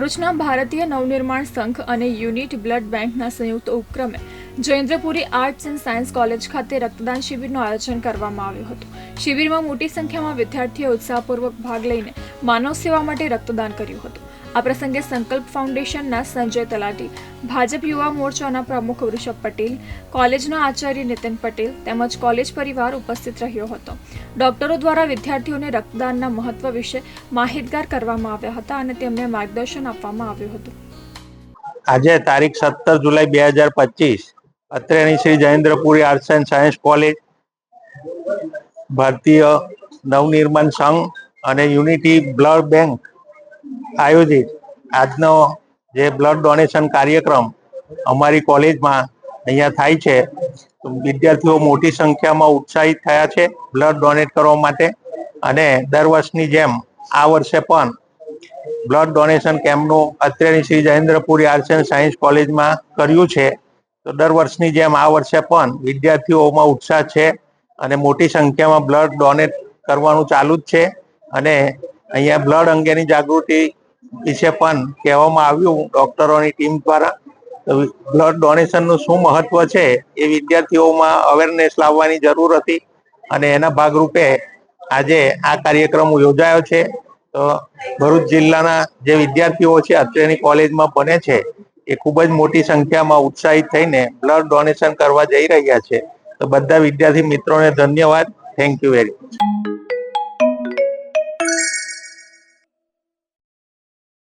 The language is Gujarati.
ભરૂચના ભારતીય નવનિર્માણ સંઘ અને યુનિટ બ્લડ બેંકના સંયુક્ત ઉપક્રમે Jayendrapuri arts and science college ખાતે રક્તદાન શિબિરનું આયોજન કરવામાં આવ્યું હતું। શિબિરમાં મોટી સંખ્યામાં વિદ્યાર્થીઓએ ઉત્સાહપૂર્વક ભાગ લઈને માનવ સેવા માટે રક્તદાન કર્યું હતું। આ પ્રસંગે સંકલ્પ ફાઉન્ડેશનના સંજય તલાટી, ભાજપ યુવા મોરચાના પ્રમુખ વૃષભ પટેલ, કોલેજના આચાર્ય નીતિન પટેલ તેમજ કોલેજ પરિવાર ઉપસ્થિત રહ્યો હતો। ડોક્ટરો દ્વારા વિદ્યાર્થીઓને રક્તદાનના મહત્વ વિશે માહિતગાર કરવામાં આવ્યા હતા અને તેમને માર્ગદર્શન આપવામાં આવ્યું હતું। આજે તારીખ 17 જુલાઈ 2025 અત્રેની Shri Jayendrapuri arts and science college, Bharatiya Navnirman સંઘ અને યુનિટી બ્લડ બેંક આયોજિત આજનો જે બ્લડ ડોનેશન કાર્યક્રમ અમારી કોલેજમાં અહીંયા થાય છે। વિદ્યાર્થીઓ મોટી સંખ્યામાં ઉત્સાહિત થયા છે બ્લડ ડોનેટ કરવા માટે અને દર વર્ષની જેમ આ વર્ષે પણ બ્લડ ડોનેશન કેમ્પનું અત્રેની Shri Jayendrapuri arts and science કોલેજમાં કર્યું છે। તો દર વર્ષની જેમ આ વર્ષે પણ વિદ્યાર્થીઓમાં ઉત્સાહ છે અને મોટી સંખ્યામાં બ્લડ ડોનેટ કરવાનું ચાલુ જ છે અને અહીંયા બ્લડ અંગેની જાગૃતિ વિશે પણ કહેવામાં આવ્યું ડોક્ટરોની ટીમ દ્વારા। બ્લડ ડોનેશનનું શું મહત્વ છે એ વિદ્યાર્થીઓમાં અવેરનેસ લાવવાની જરૂર હતી અને એના ભાગરૂપે આજે આ કાર્યક્રમ યોજાયો છે। તો ભરૂચ જિલ્લાના જે વિદ્યાર્થીઓ છે અત્રેની કોલેજમાં ભણે છે એ ખૂબ જ મોટી સંખ્યામાં ઉત્સાહિત થઈને બ્લડ ડોનેશન કરવા જઈ રહ્યા છે। તો બધા વિદ્યાર્થી મિત્રોને ધન્યવાદ। Thank you very much.